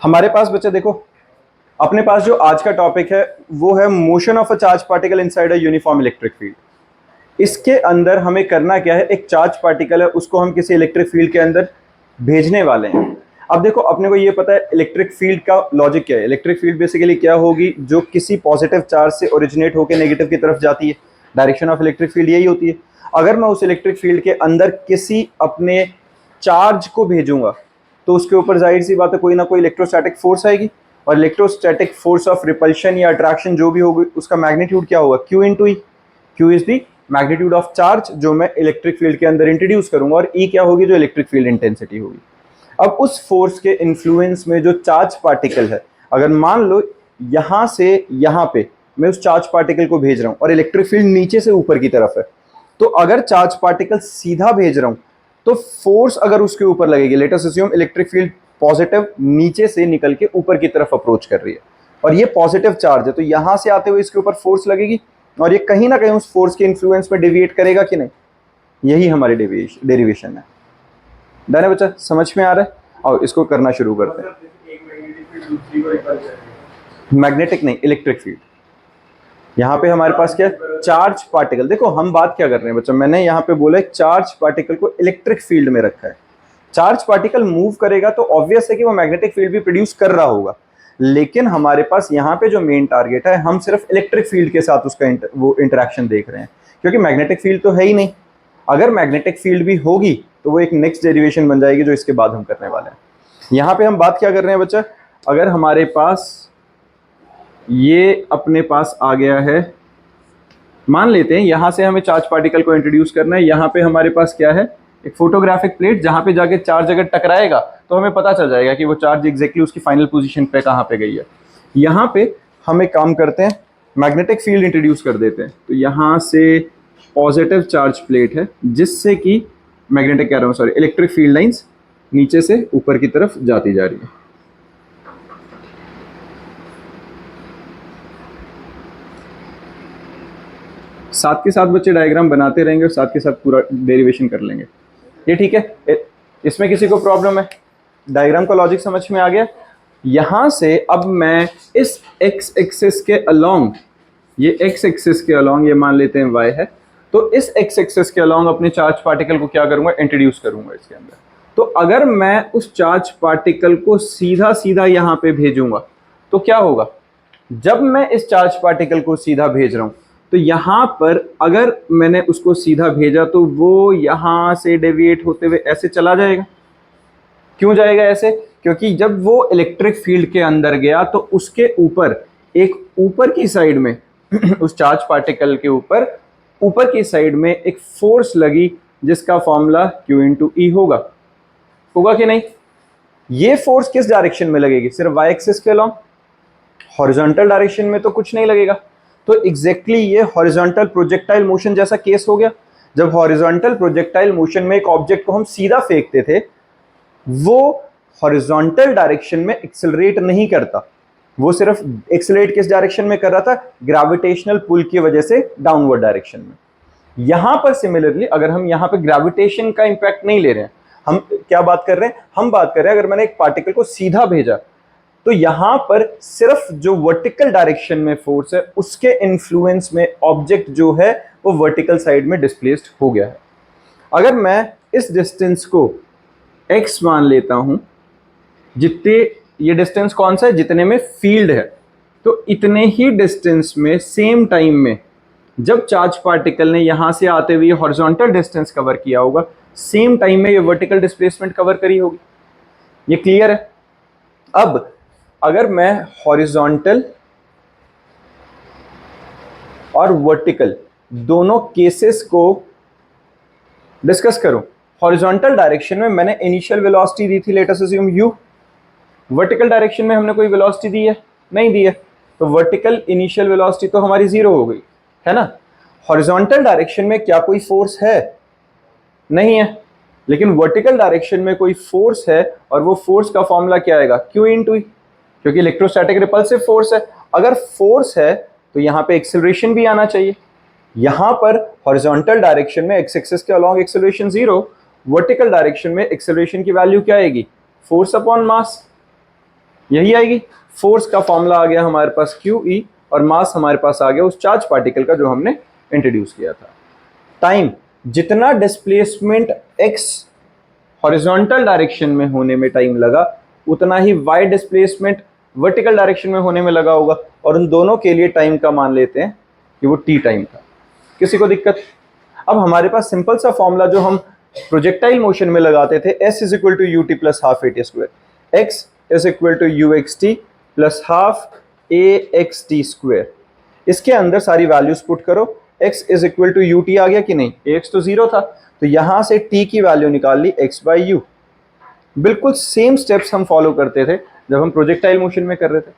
हमारे पास बच्चे देखो, अपने पास जो आज का टॉपिक है वो है motion of a charge particle inside a uniform electric field. इसके अंदर हमें करना क्या है, एक चार्ज पार्टिकल है उसको हम किसी इलेक्ट्रिक फील्ड के अंदर भेजने वाले हैं। अब देखो, अपने को ये पता है इलेक्ट्रिक फील्ड का लॉजिक क्या है। इलेक्ट्रिक फील्ड बेसिकली क्या होगी, जो किसी पॉजिटिव चार्ज से ओरिजिनेट होकर नेगेटिव की तरफ जाती है। डायरेक्शन ऑफ इलेक्ट्रिक फील्ड यही होती है। अगर मैं उस इलेक्ट्रिक फील्ड के अंदर किसी अपने चार्ज को भेजूंगा तो उसके ऊपर जाहिर सी बात है कोई ना कोई इलेक्ट्रोस्टैटिक फोर्स आएगी, और इलेक्ट्रोस्टैटिक फोर्स ऑफ रिपल्शन या अट्रैक्शन जो भी होगी उसका मैग्नीट्यूड क्या होगा, Q into E. Q is the magnitude of charge जो मैं इलेक्ट्रिक फील्ड के अंदर इंट्रोड्यूस करूंगा, और ई क्या होगी, जो इलेक्ट्रिक फील्ड इंटेंसिटी होगी। अब उस फोर्स के इन्फ्लुएंस में जो चार्ज पार्टिकल है, अगर मान लो यहां से यहां पे मैं उस चार्ज पार्टिकल को भेज रहा हूं और इलेक्ट्रिक फील्ड नीचे से ऊपर की तरफ है, तो अगर चार्ज पार्टिकल सीधा भेज रहा हूं तो फोर्स अगर उसके ऊपर लगेगी, let us assume electric field positive नीचे से निकल के ऊपर की तरफ अप्रोच कर रही है और ये पॉजिटिव चार्ज है, तो यहां से आते हुए इसके ऊपर फोर्स लगेगी और ये कहीं ना कहीं उस फोर्स के इन्फ्लुएंस में डेविएट करेगा कि नहीं। यही हमारी डेरिवेशन है। डन है बच्चा, समझ में आ रहा है? और इसको करना शुरू करते हैं। मैग्नेटिक नहीं, इलेक्ट्रिक फील्ड। यहाँ पे हमारे पास क्या है, चार्ज पार्टिकल। देखो हम बात क्या कर रहे हैं बच्चा, मैंने यहाँ पे बोला है चार्ज पार्टिकल को इलेक्ट्रिक फील्ड में रखा है। चार्ज पार्टिकल मूव करेगा तो ऑब्वियस है कि वो मैग्नेटिक फील्ड भी प्रोड्यूस कर रहा होगा, लेकिन हमारे पास यहाँ पे जो मेन टारगेट है, हम सिर्फ इलेक्ट्रिक फील्ड के साथ उसका वो इंटरेक्शन देख रहे हैं, क्योंकि मैग्नेटिक फील्ड तो है ही नहीं। अगर मैग्नेटिक फील्ड भी होगी तो वो एक नेक्स्ट डेरिवेशन बन जाएगी जो इसके बाद हम करने वाले हैं। यहाँ पे हम बात क्या कर रहे हैं बच्चा, अगर हमारे पास ये अपने पास आ गया है, मान लेते हैं यहां से हमें चार्ज पार्टिकल को इंट्रोड्यूस करना है। यहाँ पे हमारे पास क्या है, एक फोटोग्राफिक प्लेट, जहां पे जाके चार्ज अगर टकराएगा तो हमें पता चल जाएगा कि वो चार्ज एग्जैक्टली उसकी फाइनल पोजीशन पे कहाँ पे गई है। यहाँ पे हम एक काम करते हैं, मैग्नेटिक फील्ड इंट्रोड्यूस कर देते हैं। तो यहाँ से पॉजिटिव चार्ज प्लेट है जिससे कि मैग्नेटिक कह रहा हूँ, सॉरी, इलेक्ट्रिक फील्ड लाइंस नीचे से ऊपर की तरफ जाती जा रही है। साथ के साथ बच्चे डायग्राम बनाते रहेंगे और साथ के साथ पूरा डेरिवेशन कर लेंगे। ये ठीक है? इसमें किसी को प्रॉब्लम है? डायग्राम का लॉजिक समझ में आ गया? यहां से अब मैं इस एक्स एक्सिस के अलोंग, ये एक्स एक्सिस के अलोंग, ये मान लेते हैं y है, तो इस एक्स एक्सिस के अलोंग अपने चार्ज पार्टिकल को क्या करूंगा, इंट्रोड्यूस करूंगा इसके अंदर। तो अगर मैं उस चार्ज पार्टिकल को सीधा सीधा यहां पे भेजूंगा तो क्या होगा, जब मैं इस चार्ज पार्टिकल को सीधा भेज रहा हूं तो यहां पर अगर मैंने उसको सीधा भेजा तो वो यहां से डेविएट होते हुए ऐसे चला जाएगा। क्यों जाएगा ऐसे? क्योंकि जब वो इलेक्ट्रिक फील्ड के अंदर गया तो उसके ऊपर एक ऊपर की साइड में उस चार्ज पार्टिकल के ऊपर की साइड में एक फोर्स लगी जिसका फॉर्मूला Q इंटू ई होगा कि नहीं? ये फोर्स किस डायरेक्शन में लगेगी, सिर्फ y एक्सिस के अलोंग। हॉरिजॉन्टल डायरेक्शन में तो कुछ नहीं लगेगा। तो एग्जैक्टली ये हॉरिजॉन्टल प्रोजेक्टाइल मोशन जैसा केस हो गया। जब हॉरिजॉन्टल प्रोजेक्टाइल मोशन में एक ऑब्जेक्ट को हम सीधा फेंकते थे, वो हॉरिजॉन्टल डायरेक्शन में एक्सेलरेट नहीं करता, वो सिर्फ एक्सेलरेट किस डायरेक्शन में कर रहा था, ग्रेविटेशनल पुल की वजह से डाउनवर्ड डायरेक्शन में। यहां पर सिमिलरली अगर हम यहां पे ग्रेविटेशन का इंपैक्ट नहीं ले रहे हैं, हम क्या बात कर रहे हैं, हम बात कर रहे हैं अगर मैंने एक पार्टिकल को सीधा भेजा तो यहां पर सिर्फ जो वर्टिकल डायरेक्शन में फोर्स है उसके इन्फ्लुएंस में ऑब्जेक्ट जो है वो वर्टिकल साइड में डिस्प्लेस्ड हो गया है। अगर मैं इस डिस्टेंस को x मान लेता हूं, जितने, ये डिस्टेंस कौन सा है, जितने में फील्ड है, तो इतने ही डिस्टेंस में सेम टाइम में जब चार्ज पार्टिकल ने यहां से आते हुए हॉरिजॉन्टल डिस्टेंस कवर किया होगा, सेम टाइम में ये वर्टिकल डिस्प्लेसमेंट कवर करी होगी। ये क्लियर है? अब अगर मैं हॉरिजॉन्टल और वर्टिकल दोनों केसेस को डिस्कस करूं, हॉरिजॉन्टल डायरेक्शन में मैंने इनिशियल वेलोसिटी दी थी, let us assume u। Vertical direction में हमने कोई वेलोसिटी दी है? नहीं दी है। तो वर्टिकल इनिशियल वेलोसिटी तो हमारी 0 हो गई है ना। हॉरिजॉन्टल डायरेक्शन में क्या कोई फोर्स है? नहीं है। लेकिन वर्टिकल डायरेक्शन में कोई फोर्स है, और वो फोर्स का फॉर्मूला क्या आएगा, Q इंटू ई, क्योंकि इलेक्ट्रोस्टैटिक रिपल्सिव फोर्स है। अगर फोर्स है तो यहाँ पे एक्सेलरेशन भी आना चाहिए। यहाँ पर हॉरिजॉन्टल डायरेक्शन में एक्स एक्सिस के अलोंग एक्सेलरेशन 0, वर्टिकल डायरेक्शन में एक्सेलरेशन की वैल्यू क्या आएगी, फोर्स अपॉन मास। यही आएगी। फोर्स का फॉर्मूला आ गया हमारे पास QE, और मास हमारे पास आ गया उस चार्ज पार्टिकल का जो हमने इंट्रोड्यूस किया था। टाइम, जितना डिस्प्लेसमेंट x हॉरिजॉन्टल डायरेक्शन में होने में टाइम लगा, उतना ही y डिस्प्लेसमेंट वर्टिकल डायरेक्शन में होने में लगा होगा, और उन दोनों के लिए टाइम का मान लेते हैं कि वो t टाइम था। किसी को दिक्कत? अब हमारे पास सिंपल सा फॉर्मूला जो हम प्रोजेक्टाइल मोशन में लगाते थे, s is equal to ut plus half at square, x is equal to uxt plus half axt square. इसके अंदर सारी वैल्यूज पुट करो, x is equal to ut आ गया कि नहीं, ax तो जीरो था, तो यहां से t की वैल्यू निकाल ली x बाई यू। बिल्कुल सेम स्टेप्स हम फॉलो करते थे जब हम प्रोजेक्टाइल मोशन में कर रहे थे।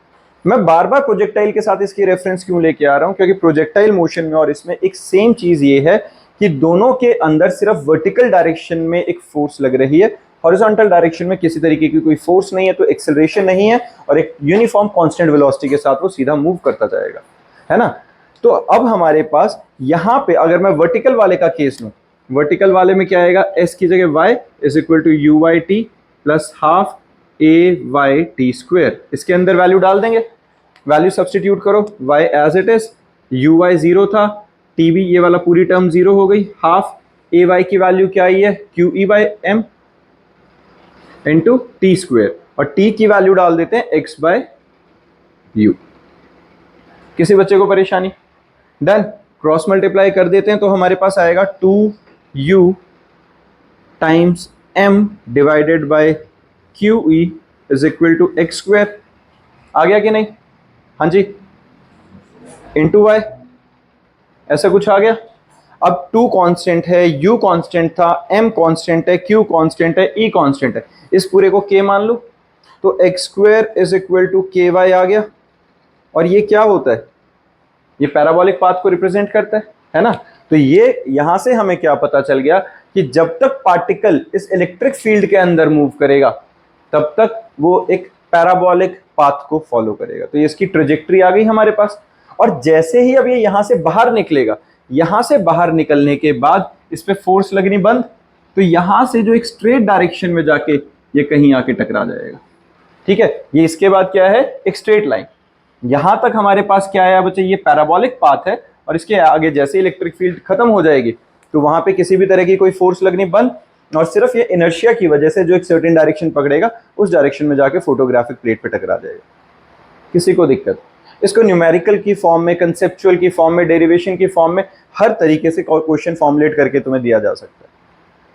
मैं बार बार प्रोजेक्टाइल के साथ इसकी रेफरेंस क्यों लेके आ रहा हूं, क्योंकि प्रोजेक्टाइल मोशन में और इसमें एक सेम चीज ये है कि दोनों के अंदर सिर्फ वर्टिकल डायरेक्शन में एक फोर्स लग रही है, हॉरिजॉन्टल डायरेक्शन में किसी तरीके की कोई फोर्स नहीं है, तो एक्सेलरेशन नहीं है, और एक यूनिफॉर्म कांस्टेंट वेलोसिटी के साथ वो सीधा मूव करता जाएगा, है ना। तो अब हमारे पास यहां पे अगर मैं वर्टिकल वाले का केस लूं, वर्टिकल वाले में क्या आएगा, s की जगह y is equal to u y t plus half a y t square. इसके अंदर वैल्यू डाल देंगे, वैल्यू सब्सटीट्यूट करो, y as it is, u y zero था, टी भी ये वाला पूरी टर्म जीरो हो गई, हाफ ए वाई की वैल्यू क्या आई है, q e by m into t square, और t की वैल्यू डाल देते हैं x बाय यू। किसी बच्चे को परेशानी? डन। क्रॉस मल्टीप्लाई कर देते हैं तो हमारे पास आएगा 2u times m divided by QE is equal to X square. आ गया कि नहीं? हाँ जी, इंटू वाई, ऐसा कुछ आ गया। अब 2 कांस्टेंट है, u कांस्टेंट था, m कांस्टेंट है, q कांस्टेंट है, e कांस्टेंट है, इस पूरे को k मान लो, तो x square is equal to k y आ गया। और ये क्या होता है, ये पैराबोलिक पाथ को रिप्रेजेंट करता है ना। तो ये यहां से हमें क्या पता चल गया कि जब तक पार्टिकल इस इलेक्ट्रिक फील्ड के अंदर मूव करेगा तब तक वो एक पैराबोलिक पाथ को फॉलो करेगा। तो ये इसकी ट्रेजेक्ट्री आ गई हमारे पास। और जैसे ही अब ये यहां से बाहर निकलेगा, यहां से बाहर निकलने के बाद इस पे फोर्स लगनी बंद, तो यहां से जो एक स्ट्रेट डायरेक्शन में जाके ये कहीं आके टकरा जाएगा। ठीक है, ये इसके बाद क्या है, एक स्ट्रेट लाइन। यहां तक हमारे पास क्या है बच्चे, ये पैराबोलिक पाथ है, और इसके आगे जैसे इलेक्ट्रिक फील्ड खत्म हो जाएगी तो वहां पे किसी भी तरह की कोई फोर्स लगनी बंद, और सिर्फ ये इनर्शिया की वजह से जो एक सर्टेन डायरेक्शन पकड़ेगा उस डायरेक्शन में जाके फोटोग्राफिक प्लेट पे टकरा जाएगा। किसी को दिक्कत? इसको न्यूमेरिकल की फॉर्म में, कंसेप्चुअल की फॉर्म में, डेरिवेशन की फॉर्म में, हर तरीके से क्वेश्चन फॉर्मुलेट करके तुम्हें दिया जा सकता है।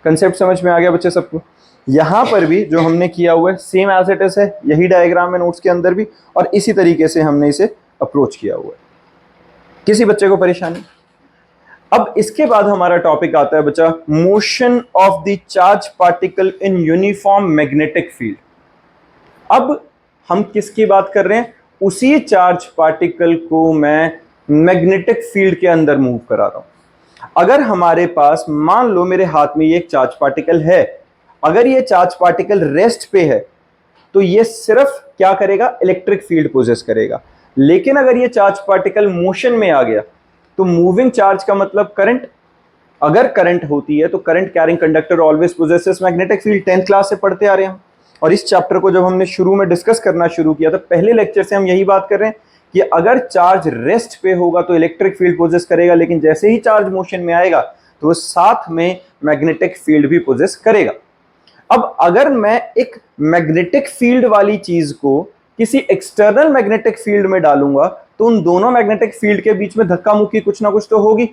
कंसेप्ट समझ में आ गया बच्चे सबको? यहां पर भी जो हमने किया हुआ है सेम एज इट इज है, यही डायग्राम है नोट्स के अंदर भी, और इसी तरीके से हमने इसे अप्रोच किया हुआ है। किसी बच्चे को परेशानी? अब इसके बाद हमारा टॉपिक आता है बच्चा, motion of the charge particle in uniform magnetic field. अब हम किसकी बात कर रहे हैं, उसी चार्ज पार्टिकल को मैं मैग्नेटिक फील्ड के अंदर मूव करा रहा हूं। अगर हमारे पास, मान लो मेरे हाथ में ये एक चार्ज पार्टिकल है, अगर ये चार्ज पार्टिकल रेस्ट पे है तो ये सिर्फ क्या करेगा, इलेक्ट्रिक फील्ड पोजेस करेगा। लेकिन अगर ये चार्ज पार्टिकल मोशन में आ गया तो मूविंग चार्ज का मतलब करंट, अगर करंट होती है तो current carrying conductor always possesses magnetic field, 10th class से पढ़ते आ रहे हैं। और इस चैप्टर को जब हमने शुरू में डिस्कस करना शुरू किया था, पहले लेक्चर से हम यही बात कर रहे हैं कि अगर चार्ज रेस्ट पे होगा तो इलेक्ट्रिक फील्ड पोजेस करेगा, लेकिन जैसे ही चार्ज मोशन में आएगा तो वो साथ में मैग्नेटिक फील्ड भी पोजेस करेगा। अब अगर मैं एक मैग्नेटिक फील्ड वाली चीज को किसी एक्सटर्नल मैग्नेटिक फील्ड में डालूंगा तो उन दोनों मैग्नेटिक फील्ड के बीच में धक्का मुक्की कुछ ना कुछ तो होगी।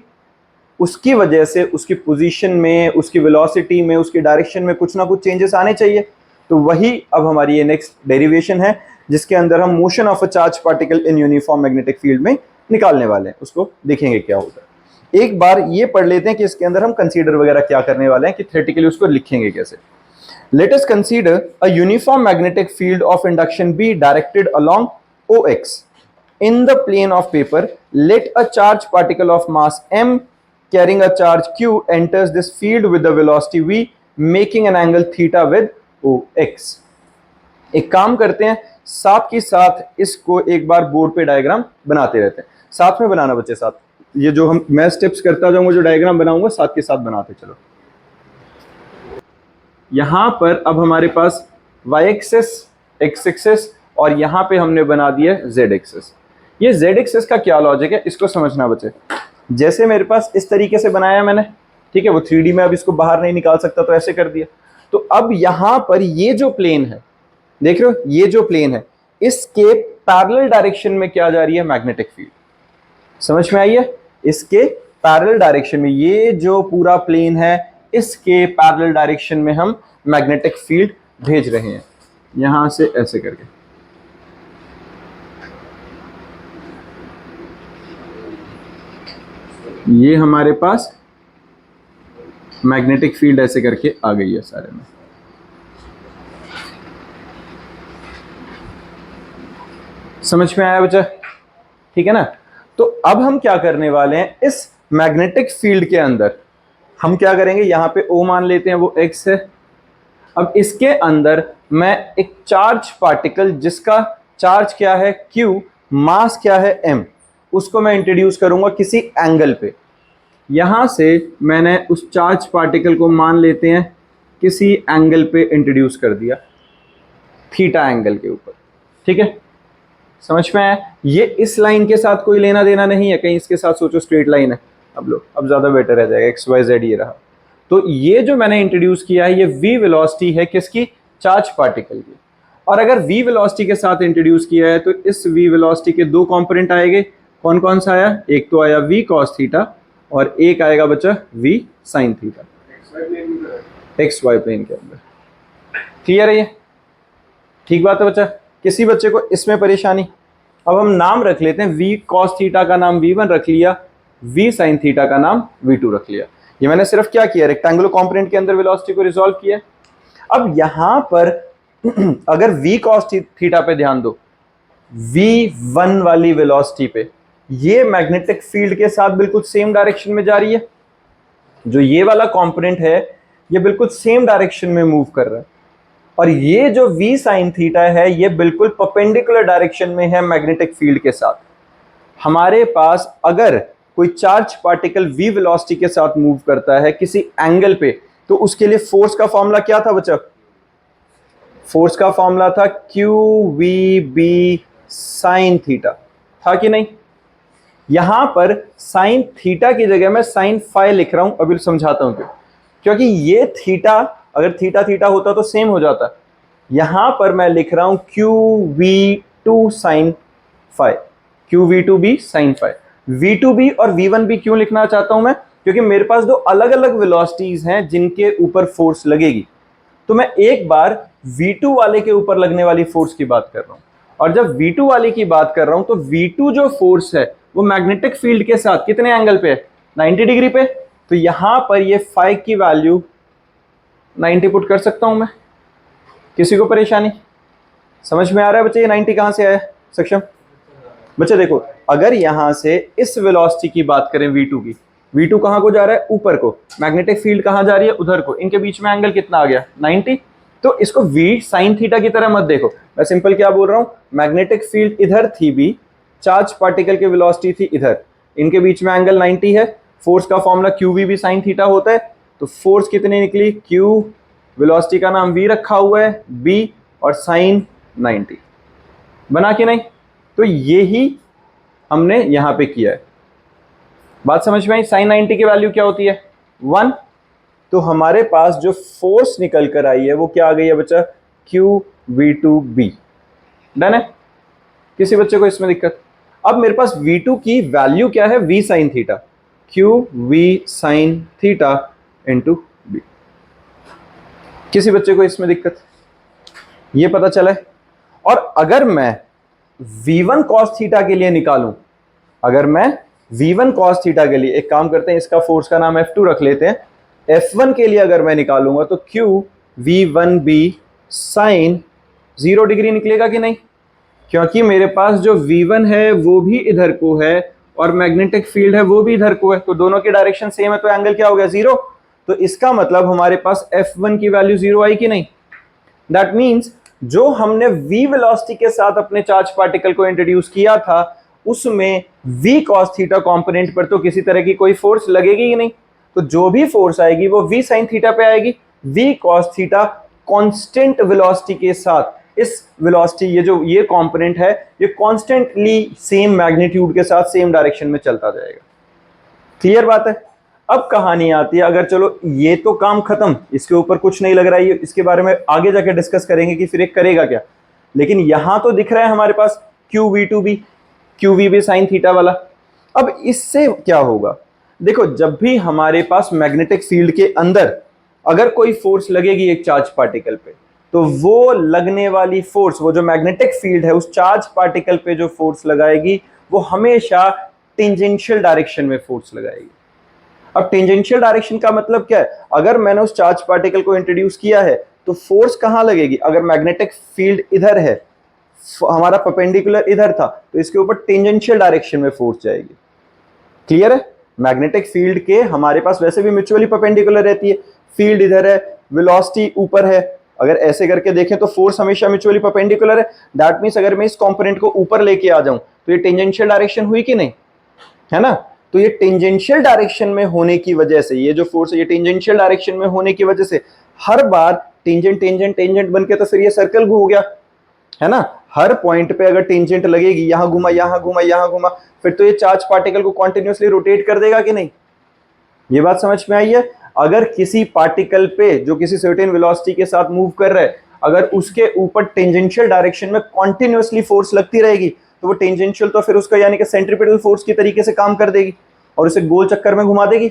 उसकी वजह से उसकी पोजीशन में, उसकी वेलोसिटी में, उसकी डायरेक्शन में कुछ ना कुछ चेंजेस आने चाहिए। तो वही अब हमारी ये नेक्स्ट डेरिवेशन है जिसके अंदर हम motion of a charge particle in uniform magnetic field में निकालने वाले हैं। उसको देखेंगे क्या होता है। एक बार ये पढ़ लेते हैं कि इसके अंदर हम कंसीडर वगैरह क्या करने वाले हैं, कि थ्योरेटिकली उसको लिखेंगे कैसे। Let us consider a uniform magnetic field of induction be directed along OX. In the plane of paper, let a charged particle of mass m carrying a charge q enters this field with the velocity v, making an angle theta with OX. एक काम करते हैं, साथ के साथ इसको एक बार board पे डायग्राम बनाते रहते हैं। साथ में बनाना बच्चे, साथ ये जो मैं स्टेप्स करता जाऊंगा, जो डायग्राम बनाऊंगा साथ के साथ बनाते चलो। यहां पर अब हमारे पास y एक्सिस, x एक्सिस और यहाँ पे हमने बना दिया z एक्सिस। ये z एक्सिस का क्या लॉजिक है इसको समझना बच्चे। जैसे मेरे पास इस तरीके से बनाया मैंने, ठीक है, वो 3D में अब इसको बाहर नहीं निकाल सकता तो ऐसे कर दिया। तो अब यहाँ पर ये जो प्लेन है, देख रहे हो, ये जो प्लेन है इसके पैरेलल डायरेक्शन में क्या जा रही है, मैग्नेटिक फील्ड। समझ में आई है? इसके पैरेलल डायरेक्शन में, ये जो पूरा प्लेन है इसके पैरेलल डायरेक्शन में हम मैग्नेटिक फील्ड भेज रहे हैं, यहां से ऐसे करके। ये हमारे पास मैग्नेटिक फील्ड ऐसे करके आ गई है सारे में। समझ में आया बच्चा? ठीक है ना। तो अब हम क्या करने वाले हैं, इस मैग्नेटिक फील्ड के अंदर हम क्या करेंगे, यहां पे O मान लेते हैं, वो x है। अब इसके अंदर मैं एक चार्ज पार्टिकल जिसका चार्ज क्या है Q, मास क्या है m, उसको मैं इंट्रोड्यूस करूंगा किसी एंगल पे। यहां से मैंने उस चार्ज पार्टिकल को मान लेते हैं किसी एंगल पे इंट्रोड्यूस कर दिया, थीटा एंगल के ऊपर। ठीक है, समझ में आया? ये इस लाइन के साथ कोई लेना देना नहीं है, कहीं इसके साथ सोचो स्ट्रेट लाइन है। अब लो, अब ज्यादा बेटर रह जाएगा, एक्स वाई जेड ये रहा। तो ये जो मैंने इंट्रोड्यूस किया है ये v वेलोसिटी है किसकी, चार्ज पार्टिकल की। और अगर v वेलोसिटी के साथ इंट्रोड्यूस किया है तो इस v वेलोसिटी के दो कंपोनेंट आएंगे। कौन कौन सा आया, एक तो आया v cos थीटा और एक आएगा बच्चा v sin theta, x y plane के अंदर। क्लियर है ये? ठीक बात है बच्चा? किसी बच्चे को इसमें परेशानी? अब हम नाम रख लेते हैं, v cos थीटा का नाम v1 रख लिया, v sin थीटा का नाम v2 रख लिया। ये मैंने सिर्फ क्या किया, रेक्टेंगुलर कंपोनेंट के अंदर वेलोसिटी को रिजॉल्व किया। अब यहां पर अगर v cos थीटा पे ध्यान दो, v1 वाली वेलोसिटी पे ये मैग्नेटिक फील्ड के साथ बिल्कुल सेम डायरेक्शन में जा रही है। जो ये वाला कंपोनेंट है ये बिल्कुल सेम डायरेक्शन में मूव कर रहा है, और ये जो v sin थीटा है ये बिल्कुल परपेंडिकुलर डायरेक्शन में है मैग्नेटिक फील्ड के साथ। हमारे पास अगर कोई चार्ज पार्टिकल v वेलोसिटी के साथ मूव करता है किसी एंगल पे, तो उसके लिए फोर्स का फॉर्मूला क्या था बच्चा? फोर्स का फॉर्मूला था QVB sin थीटा, था कि नहीं? यहां पर sin थीटा की जगह मैं sin फाई लिख रहा हूं, अभी समझाता हूं क्यों। क्योंकि ये थीटा अगर थीटा थीटा होता तो सेम हो जाता। यहां पर मैं लिख रहा हूं QV2 sin phi, QV2B sin phi. V2B और V1B क्यों लिखना चाहता हूं मैं? क्योंकि मेरे पास दो अलग अलग वेलोसिटीज हैं जिनके ऊपर फोर्स लगेगी। तो मैं एक बार V2 वाले के ऊपर लगने वाली फोर्स की बात कर रहा हूं, और जब V2 वाले की बात कर रहा हूं तो V2 जो फोर्स है वो मैग्नेटिक फील्ड के साथ कितने एंगल पे है, 90 डिग्री पे। तो यहां पर ये फाई की वैल्यू 90 पुट कर सकता हूं मैं। किसी को परेशानी? समझ में आ रहा है बच्चे ये 90 कहां से आया? सक्षम बच्चे देखो, अगर यहां से इस वेलोसिटी की बात करें V2 की, V2 कहां को जा रहा है, ऊपर को, मैग्नेटिक फील्ड कहां जा रही है, उधर को, इनके बीच में एंगल कितना आ गया, 90। तो इसको v sin थीटा की तरह मत देखो, मैं सिंपल क्या बोल रहा हूं, मैग्नेटिक फील्ड इधर थी b, चार्ज पार्टिकल की वेलोसिटी थी इधर, इनके बीच में एंगल 90 है, फोर्स का फॉर्मूला QVB sin थीटा होता है। तो फोर्स कितनी निकली, Q, वेलोसिटी का नाम v रखा हुआ है, b और sin 90, बना कि नहीं? तो ये ही हमने यहां पे किया है। बात समझ में आई? sin 90 की वैल्यू क्या होती है, 1। तो हमारे पास जो फोर्स निकल कर आई है वो क्या आ गई है बच्चा, QV2B। डन है? किसी बच्चे को इसमें दिक्कत? अब मेरे पास V2 की वैल्यू क्या है, v sin theta, QV sin theta into b। किसी बच्चे को इसमें दिक्कत? ये पता चला है। और अगर मैं V1 cos थीटा के लिए निकालूं, अगर मैं V1 cos थीटा के लिए, एक काम करते हैं, इसका फोर्स का नाम F2 रख लेते हैं, F1 के लिए अगर मैं निकालूंगा तो QV1B sin 0 डिग्री निकलेगा कि नहीं? क्योंकि मेरे पास जो V1 है वो भी इधर को है और मैग्नेटिक फील्ड है वो भी इधर को है, तो दोनों की डायरेक्शन सेम है, तो एंगल क्या हो गया, 0। तो इसका मतलब हमारे पास F1 की वैल्यू 0 आई कि नहीं? दैट मीन्स जो हमने v वेलोसिटी के साथ अपने चार्ज पार्टिकल को इंट्रोड्यूस किया था उसमें v cos थीटा कंपोनेंट पर तो किसी तरह की कोई फोर्स लगेगी ही नहीं, तो जो भी फोर्स आएगी वो v sin थीटा पे आएगी। v cos theta constant velocity के साथ इस वेलोसिटी, ये कंपोनेंट है, ये कॉन्स्टेंटली सेम मैग्नीट्यूड के साथ सेम डायरेक्शन में चलता जाएगा। क्लियर बात है। अब कहानी आती है, अगर चलो ये तो काम खत्म, इसके ऊपर कुछ नहीं लग रहा है, इसके बारे में आगे जाके डिस्कस करेंगे कि फिर एक करेगा क्या, लेकिन यहां तो दिख रहा है हमारे पास QV2B, QVB साइन थीटा वाला। अब इससे क्या होगा, देखो जब भी हमारे पास मैग्नेटिक फील्ड के अंदर अगर कोई फोर्स लगेगी एक चार्ज पार्टिकल पे, तो वो लगने वाली फोर्स, वो जो मैग्नेटिक फील्ड है उस चार्ज पार्टिकल पे जो फोर्स लगाएगी वो हमेशा टेंजेंशियल डायरेक्शन में फोर्स लगाएगी। अब टेंजेंशियल डायरेक्शन का मतलब क्या है, अगर मैंने उस चार्ज पार्टिकल को इंट्रोड्यूस किया है तो फोर्स कहां लगेगी, अगर मैग्नेटिक फील्ड इधर है, हमारा परपेंडिकुलर इधर था, तो इसके ऊपर टेंजेंशियल डायरेक्शन में फोर्स जाएगी। क्लियर है। मैग्नेटिक फील्ड के हमारे पास वैसे भी म्यूचुअली परपेंडिकुलर रहती है, फील्ड इधर है, वेलोसिटी ऊपर है, अगर ऐसे करके देखें तो फोर्स हमेशा म्यूचुअली परपेंडिकुलर है। दैट मींस अगर मैं इस कंपोनेंट को ऊपर लेके आ जाऊं तो ये टेंजेंशियल डायरेक्शन हुई कि नहीं, है ना। तो ये टेंजेंशियल डायरेक्शन में होने की वजह से, ये जो फोर्स है ये टेंजेंशियल डायरेक्शन में होने की वजह से हर बार टेंजेंट टेंजेंट टेंजेंट बन के तो फिर ये सर्कल हो गया, है ना। हर पॉइंट पे अगर टेंजेंट लगेगी, यहां घुमा यहां घुमा यहां घुमा, फिर तो ये चार्ज पार्टिकल को कॉन्टिन्यूसली रोटेट कर देगा कि नहीं। ये बात समझ में आई है। अगर किसी पार्टिकल पे जो किसी सर्टेन वेलोसिटी के साथ मूव कर रहा है, अगर उसके ऊपर टेंजेंशियल डायरेक्शन में कॉन्टिन्यूसली फोर्स लगती रहेगी तो वो टेंजेंशियल तो फिर उसका यानी कि सेंट्रीपिटल फोर्स की तरीके से काम कर देगी और उसे गोल चक्कर में घुमा देगी।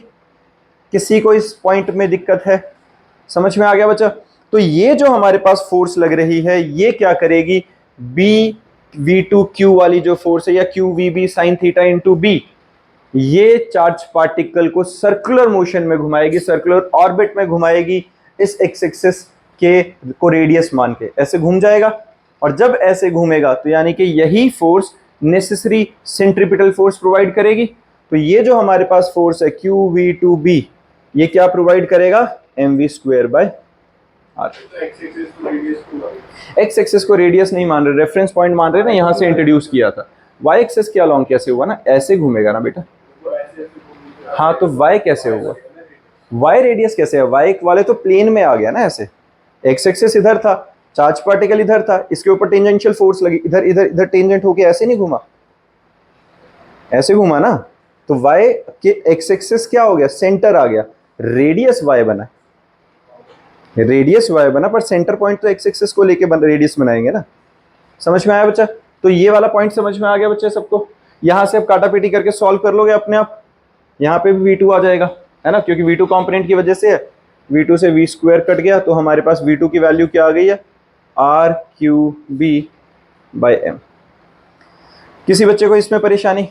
किसी को इस पॉइंट में दिक्कत है, समझ में आ गया बच्चा। तो ये जो हमारे पास फोर्स लग रही है ये क्या करेगी, BV2Q वाली जो फोर्स है या QVB sine theta into b, ये चार्ज पार्टिकल को सर्कुलर मोशन में घुमाएगी, सर्कुलर ऑर्बिट में घुमाएगी, इस एक्स एक्सिस के को रेडियस मान के ऐसे घूम जाएगा। और जब ऐसे घूमेगा तो यानी कि यही force necessary centripetal force provide करेगी। तो ये जो हमारे पास फोर्स है QV2B, ये क्या प्रोवाइड करेगा, mv²/r। एक्स एक्सिस को रेडियस नहीं मान रहे, रेफरेंस पॉइंट मान रहे ना, यहां से इंट्रोड्यूस किया था। वाई एक्सिस क्या लॉन्ग कैसे हुआ ना, ऐसे घूमेगा ना बेटा। हाँ तो वाई कैसे होगा, वाई रेडियस कैसे है, वाई वाले तो प्लेन में आ गया ना ऐसे, एक्स एक्सिस इधर था, चार्ज पार्टिकल इधर था, इसके ऊपर टेंजेंशियल फोर्स लगी, इधर इधर इधर टेंजेंट होके ऐसे नहीं घुमा, ऐसे घुमा ना। तो वाई के एक्स एक्सिस क्या हो गया, सेंटर आ गया, रेडियस वाई बना, रेडियस वाई बना, पर सेंटर पॉइंट तो एक्स एक्सिस को लेके रेडियस बनाएंगे ना। समझ में आया बच्चा। तो ये वाला पॉइंट समझ में आ गया बच्चे सबको। यहां से अब काटापीटी करके सॉल्व कर लोगे अपने आप, यहाँ पे भी V2 आ जाएगा, है ना, क्योंकि V2 कंपोनेंट की वजह से है, V2 से V² कट गया तो हमारे पास V2 की वैल्यू क्या आ गई है, RQB/m। किसी बच्चे को इसमें परेशानी।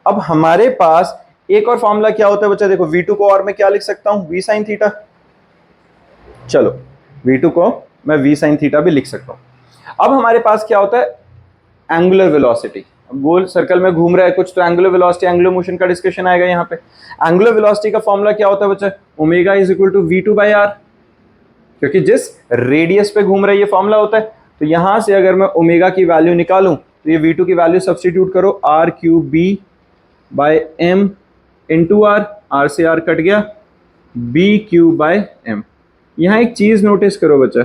अब हमारे पास एक और फॉर्मूला क्या होता है बच्चा, देखो V2 को और मैं क्या लिख सकता हूं, V sin थीटा। चलो V2 को मैं V sin थीटा भी लिख सकता हूं। अब हमारे पास क्या होता है, एंगुलर वेलोसिटी, गोल सर्कल में घूम रहा है कुछ, तो एंगुलर वेलोसिटी, एंगुलर मोशन का डिस्कशन आएगा यहाँ पे। एंगुलर वेलोसिटी का फॉर्मूला क्या होता है बच्चा, omega is equal to V2/r, क्योंकि जिस रेडियस पे घूम रहा है ये फॉर्मूला होता है। तो यहां से अगर मैं ओमेगा की वैल्यू निकालूं तो ये V2 की वैल्यू सब्स्टिट्यूट करो, RQB/m इंटू r से r कट गया, BQ/m। यहाँ एक चीज नोटिस करो बच्चा,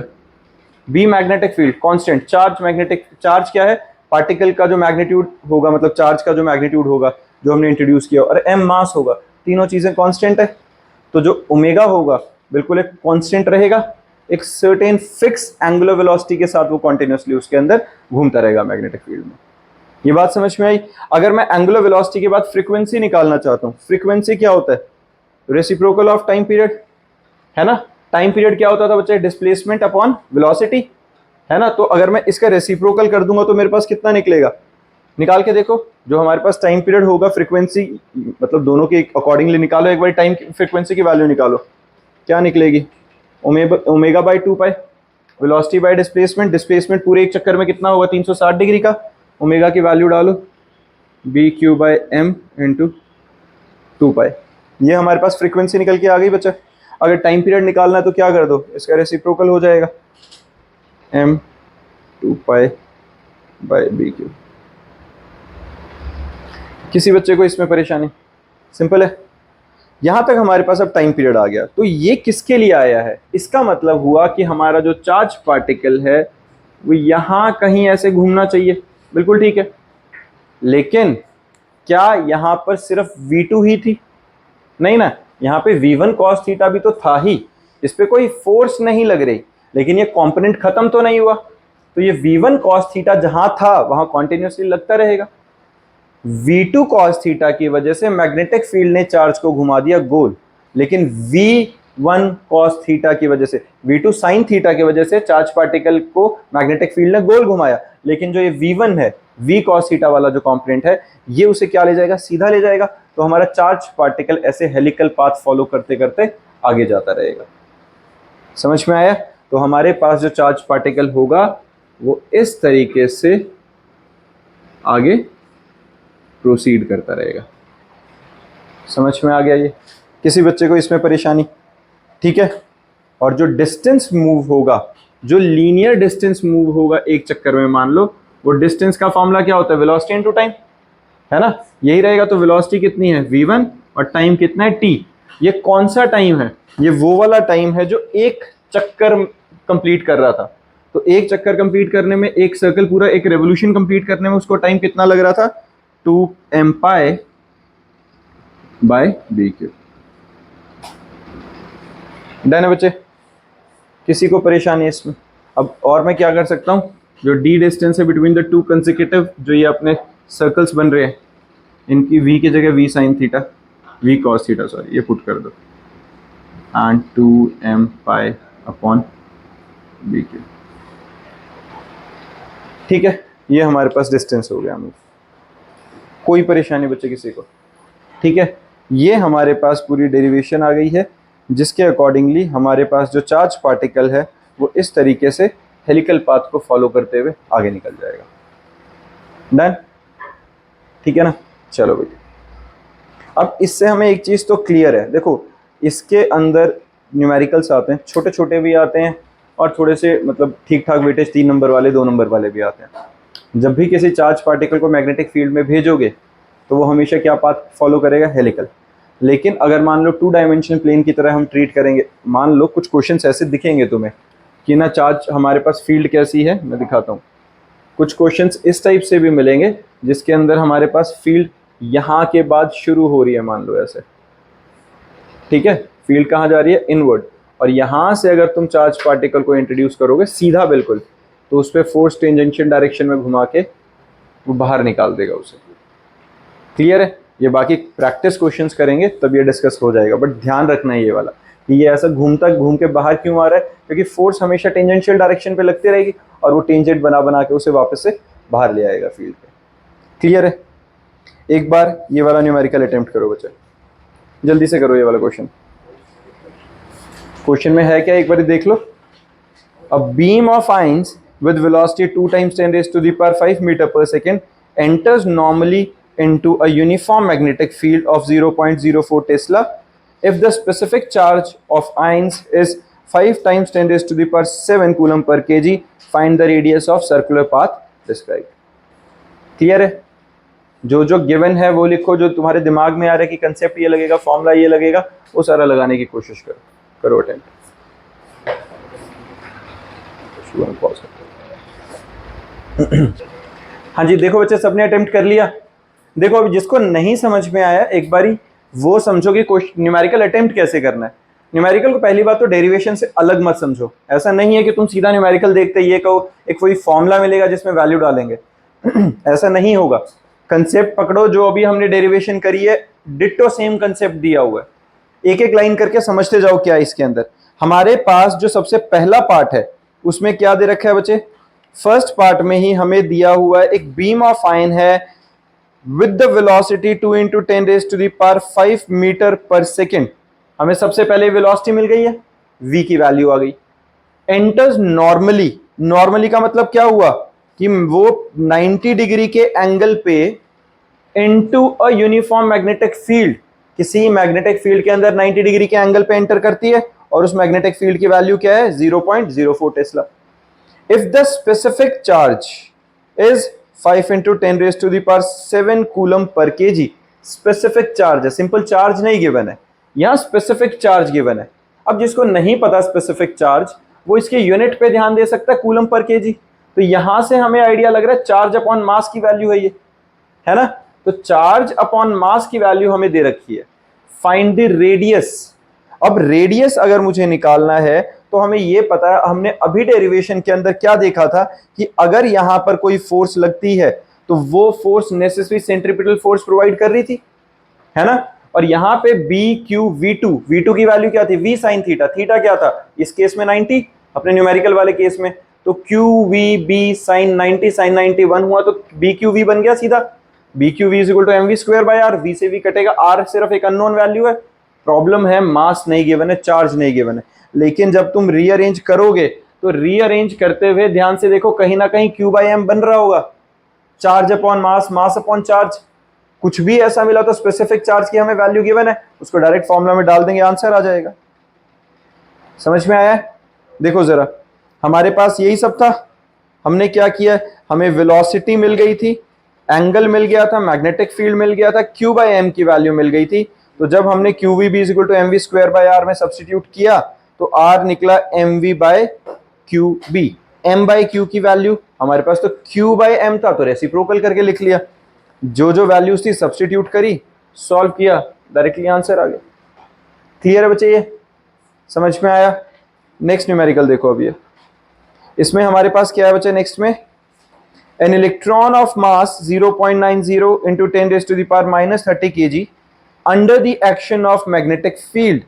B magnetic field constant, charge magnetic, charge क्या है, पार्टिकल का जो मैग्नीट्यूड होगा, मतलब चार्ज का जो मैग्नीट्यूड होगा जो हमने इंट्रोड्यूस किया, और m मास होगा, तीनों चीजें कांस्टेंट है। तो जो ओमेगा होगा बिल्कुल एक कांस्टेंट रहेगा, एक सर्टेन फिक्स एंगुलर वेलोसिटी के साथ वो कॉन्टिन्यूसली उसके अंदर घूमता रहेगा मैग्नेटिक फील्ड में। ये बात समझ में आई। अगर मैं एंगुलर वेलोसिटी के बाद फ्रीक्वेंसी निकालना चाहता हूँ, फ्रीक्वेंसी क्या होता है, रेसिप्रोकल ऑफ टाइम पीरियड, है ना। टाइम पीरियड क्या होता था बच्चे, डिस्प्लेसमेंट अपॉन वेलोसिटी, है ना। तो अगर मैं इसका रेसिप्रोकल कर दूंगा तो मेरे पास कितना निकलेगा, निकाल के देखो। जो हमारे पास टाइम पीरियड होगा, फ्रीक्वेंसी मतलब दोनों के अकॉर्डिंगली निकालो, एक बार टाइम फ्रीक्वेंसी की वैल्यू निकालो, क्या निकलेगी, ओमेगा/2π, वेलोसिटी बाय डिस्प्लेसमेंट, डिस्प्लेसमेंट पूरे एक चक्कर में कितना होगा, 360 डिग्री का, ओमेगा की वैल्यू डालो, BQ/m इंटू 2π। ये हमारे पास फ्रीक्वेंसी निकल के आ गई बच्चा। अगर टाइम पीरियड निकालना है तो क्या कर दो, इसका रेसिप्रोकल हो जाएगा, m/2π/BQ। किसी बच्चे को इसमें परेशानी, सिंपल है। यहां तक हमारे पास अब टाइम पीरियड आ गया। तो ये किसके लिए आया है, इसका मतलब हुआ कि हमारा जो चार्ज पार्टिकल है वो यहाँ कहीं ऐसे घूमना चाहिए, बिल्कुल ठीक है। लेकिन क्या यहाँ पर सिर्फ V2 ही थी? नहीं ना, यहाँ पे V1 cos थीटा भी तो था ही, इस पे कोई फोर्स नहीं लग रही, लेकिन ये कंपोनेंट खत्म तो नहीं हुआ, तो ये V1 cos थीटा जहां था वहां कॉन्टिन्यूसली लगता रहेगा। V2 cos थीटा की वजह से मैग्नेटिक फील्ड ने चार्ज को घुमा दिया गोल, लेकिन V1 cos थीटा की वजह से, V2 sin थीटा की वजह से चार्ज पार्टिकल को मैग्नेटिक फील्ड ने गोल घुमाया, लेकिन जो ये V1 है, V cos थीटा वाला जो कंपोनेंट है, ये उसे क्या ले जाएगा? सीधा ले जाएगा। तो हमारा चार्ज पार्टिकल ऐसे हेलिकल पाथ फॉलो करते करते आगे जाता रहेगा। समझ में आया? तो हमारे पास जो चार्ज पार्टिकल होगा वो इस तरीके से आगे प्रोसीड करता रहेगा। समझ में आ गया? ये किसी बच्चे को इसमें परेशानी? ठीक है। और जो डिस्टेंस मूव होगा, जो लीनियर डिस्टेंस मूव होगा एक चक्कर में, मान लो वो डिस्टेंस का फॉर्मूला क्या होता है? वेलोसिटी इनटू टाइम, है ना? यही रहेगा। तो वेलोसिटी कितनी है? v1, और टाइम कितना है? t। ये कौन सा टाइम है? ये वो वाला टाइम है जो एक चक्कर कंप्लीट कर रहा था। तो एक चक्कर कंप्लीट करने में, एक सर्कल पूरा, एक रेवोल्यूशन कंप्लीट करने में उसको टाइम कितना लग रहा था? 2m pi by B Q. Done है बच्चे? किसी को परेशानी है इसमें? अब और मैं क्या कर सकता हूं, जो d डिस्टेंस है बिटवीन द टू कंसेक्यूटिव, जो ये अपने सर्कल्स बन रहे हैं, इनकी v की जगह v sin theta, v cos theta sorry, ये पुट कर दो, and 2m pi upon B Q. ठीक है, ये हमारे पास डिस्टेंस हो गया। हमें कोई परेशानी बच्चे किसी को? ठीक है, ये हमारे पास पूरी डेरिवेशन आ गई है, जिसके अकॉर्डिंगली हमारे पास जो चार्ज पार्टिकल है वो इस तरीके से हेलिकल पाथ को फॉलो करते हुए आगे निकल जाएगा। डन? ठीक है ना? चलो भैया, अब इससे हमें एक चीज़ तो क्लियर है। देखो, इसके अंदर न्यूमेरिकल्स आते हैं, छोटे छोटे भी आते हैं और थोड़े से मतलब ठीक ठाक वेटेज 3 नंबर वाले, 2 नंबर वाले भी आते हैं। जब भी किसी चार्ज पार्टिकल को मैग्नेटिक फील्ड में भेजोगे तो वो हमेशा क्या पाथ फॉलो करेगा? हेलिकल। लेकिन अगर मान लो 2 डायमेंशनल प्लेन की तरह हम ट्रीट करेंगे, मान लो कुछ क्वेश्चंस ऐसे दिखेंगे तुम्हें कि ना चार्ज, हमारे पास फील्ड कैसी है, मैं दिखाता हूँ। कुछ क्वेश्चंस इस टाइप से भी मिलेंगे जिसके अंदर हमारे पास फील्ड यहाँ के बाद शुरू हो रही है, मान लो ऐसे। ठीक है, फील्ड कहाँ जा रही है? इनवर्ड। और यहाँ से अगर तुम चार्ज पार्टिकल को इंट्रोड्यूस करोगे सीधा बिल्कुल, तो उस पर फोर्स टेंजेंशियल डायरेक्शन में घुमा के वो बाहर निकाल देगा उसे। क्लियर है? ये बाकी प्रैक्टिस क्वेश्चंस करेंगे तब ये डिस्कस हो जाएगा, बट ध्यान रखना है ये वाला कि ये ऐसा घूम के बाहर क्यों आ रहा है, क्योंकि फोर्स हमेशा टेंजेंशियल डायरेक्शन पे लगती रहेगी और वो टेंजेंट बना बना के उसे वापस से बाहर ले आएगा फील्ड पे। क्लियर है? एक बार ये वाला न्यूमेरिकल अटेम्प्ट करो बच्चे, जल्दी से करो ये वाला क्वेश्चन। क्वेश्चन में है क्या, एक बार देख लो। A beam of ions with velocity 2 times 10 raised to the power 5 meter per second enters normally into a uniform magnetic field of 0.04 Tesla. If the specific charge of ions is 5 times 10 raised to the power 7 coulomb per kg, find the radius of circular path described. Clear है? जो जो given है वो लिखो, जो तुम्हारे दिमाग में आ रहा है कि कंसेप्ट ये लगेगा, फॉर्मूला ये लगेगा, वो सारा लगाने की कोशिश करो अटेम्प्ट। हाँ जी, देखो बच्चे, सबने अटेम्प्ट कर लिया। देखो, अभी जिसको नहीं समझ में आया एक बारी वो समझो कि न्यूमेरिकल अटेम्प्ट कैसे करना है। न्यूमेरिकल को पहली बात तो डेरिवेशन से अलग मत समझो। ऐसा नहीं है कि तुम सीधा न्यूमेरिकल देखते ये कहो एक कोई फॉर्मूला मिलेगा जिसमें वैल्यू डालेंगे ऐसा नहीं होगा। कंसेप्ट पकड़ो, जो अभी हमने डेरिवेशन करी है डिट्टो सेम कंसेप्ट दिया हुआ है, एक एक लाइन करके समझते जाओ क्या है इसके अंदर। हमारे पास जो सबसे पहला पार्ट है उसमें क्या दे रखा है बच्चे? फर्स्ट पार्ट में ही हमें दिया हुआ है एक बीम ऑफ आयन है with the velocity 2 × 10 raised to the power 5 metre per second. हमें सबसे पहले वेलोसिटी मिल गई है, v की वैल्यू आ गई। एंटर्स नॉर्मली, नॉर्मली का मतलब क्या हुआ कि वो 90 डिग्री के एंगल पे into a uniform magnetic field, किसी मैग्नेटिक फील्ड के अंदर 90 डिग्री के एंगल पे एंटर करती है और उस मैग्नेटिक फील्ड की वैल्यू क्या है? 0.04 Tesla. If the specific charge is 5 × 10 raised to the power 7 coulomb per kg, specific charge है, सिंपल चार्ज नहीं गिवन है, यहां स्पेसिफिक चार्ज गिवन है। अब जिसको नहीं पता स्पेसिफिक चार्ज, वो इसके यूनिट पे ध्यान दे सकता है, कूलम पर केजी। तो यहां से हमें आइडिया लग रहा है चार्ज अपॉन मास की वैल्यू है ये, है ना। तो चार्ज अपॉन मास की वैल्यू हमें दे रखी है। Find the radius. अब रेडियस अगर मुझे निकालना है तो हमें ये पता है, हमने अभी डेरिवेशन के अंदर क्या देखा था कि अगर यहां पर कोई फोर्स लगती है तो वो force necessary centripetal force provide कर रही थी, है ना। और यहां पे बी क्यू V2 की वैल्यू क्या थी, V sin थीटा। थीटा क्या था इस केस में 90, अपने न्यूमेरिकल वाले केस में। तो QVB sin 90 sin 90 1 हुआ, तो BQV बन गया सीधा। BQV is equal to mv square by r। V से V कटेगा, r सिर्फ एक अननोन वैल्यू है। प्रॉब्लम है मास नहीं गिवन है, चार्ज नहीं गिवन है। लेकिन जब तुम रीअरेंज करोगे तो रीअरेंज करते हुए ध्यान से देखो, कहीं ना कहीं Q/m बन रहा होगा। Charge upon mass, mass upon charge, कुछ भी ऐसा मिला तो स्पेसिफिक चार्ज की हमें वैल्यू गिवन है, उसको डायरेक्ट फॉर्मूला में डाल देंगे, आंसर आ जाएगा। समझ में आया है? देखो जरा, हमारे पास यही सब था। हमने क्या किया, हमें वेलोसिटी मिल गई थी, एंगल मिल गया था, मैग्नेटिक फील्ड मिल गया था, Q/m की वैल्यू मिल गई थी। तो जब हमने QVB is equal to mv square by r में सब्स्टिट्यूट किया तो r निकला mv by QB। m by q की वैल्यू हमारे पास तो Q/m था, तो रेसिप्रोकल करके लिख लिया। जो जो वैल्यूज थी सब्स्टिट्यूट करी, सॉल्व किया, डायरेक्टली आंसर आ गया। क्लियर है बच्चे, ये समझ में आया? नेक्स्ट न्यूमेरिकल देखो अब ये, इसमें हमारे पास क्या है बच्चे नेक्स्ट में, an electron of mass 0.90 into 10 raised to the power minus 30 kg under the action of magnetic field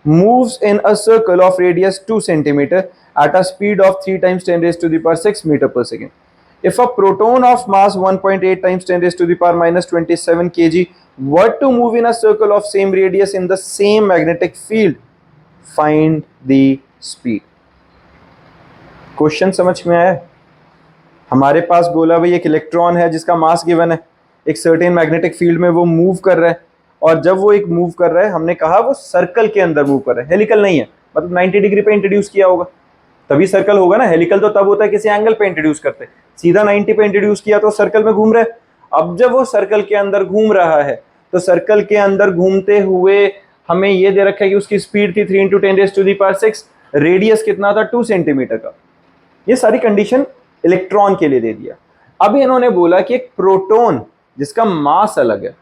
moves in a circle of radius 2 centimeter at a speed of 3 times 10 raised to the power 6 meter per second. If a proton of mass 1.8 times 10 raised to the power minus 27 kg were to move in a circle of same radius in the same magnetic field, find the speed. Question समझ में आया? हमारे पास बोला भाई एक electron है जिसका mass given है, एक सर्टेन मैग्नेटिक फील्ड में वो मूव कर रहा है, और जब वो एक मूव कर रहा है हमने कहा वो सर्कल के अंदर मूव कर रहा है, हेलिकल नहीं है, मतलब 90 डिग्री पे इंट्रोड्यूस किया होगा तभी सर्कल होगा ना। हेलिकल तो तब होता है किसी एंगल पे इंट्रोड्यूस करते, सीधा 90 पे इंट्रोड्यूस किया तो सर्कल में घूम रहा है। अब जब वो सर्कल के अंदर घूम रहा है तो सर्कल के अंदर घूमते हुए हमें ये दे रखा है कि उसकी स्पीड थी 3 × 10⁶, रेडियस कितना था 2 सेंटीमीटर का। ये सारी कंडीशन इलेक्ट्रॉन के लिए दे दिया। अब इन्होंने बोला कि एक प्रोटॉन जिसका मास अलग है,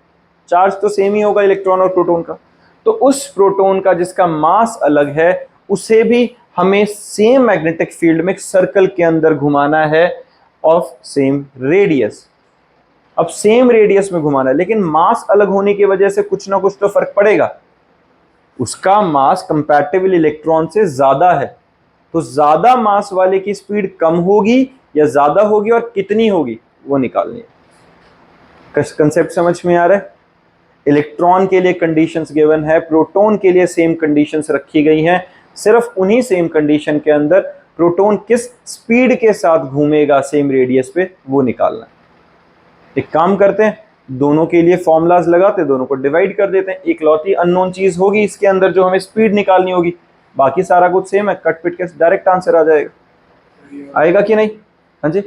चार्ज तो सेम ही होगा इलेक्ट्रॉन और प्रोटॉन का, तो उस प्रोटॉन का जिसका मास अलग है उसे भी हमें सेम मैग्नेटिक फील्ड में सर्कल के अंदर घुमाना है ऑफ सेम रेडियस। अब सेम रेडियस में घुमाना है, लेकिन मास अलग होने की वजह से कुछ ना कुछ तो फर्क पड़ेगा। उसका मास कंपैरेटिवली इलेक्ट्रॉन से ज्यादा है, तो ज्यादा मास वाले की स्पीड कम होगी या ज्यादा होगी और कितनी होगी वो निकालनी है। कंसेप्ट समझ में आ रहा है? इलेक्ट्रॉन के लिए कंडीशंस गिवन है, प्रोटॉन के लिए सेम कंडीशंस रखी गई हैं। सिर्फ उन्हीं सेम कंडीशन के अंदर प्रोटॉन किस स्पीड के साथ घूमेगा सेम रेडियस पे वो निकालना है। एक काम करते हैं, दोनों के लिए फॉर्मूलाज लगाते, दोनों को डिवाइड कर देते हैं। एक लौती अननोन चीज होगी इसके अंदर जो हमें स्पीड निकालनी होगी, बाकी सारा कुछ सेम है, कट पिट के डायरेक्ट आंसर आ जाएगा। आएगा कि नहीं? हाँ जी,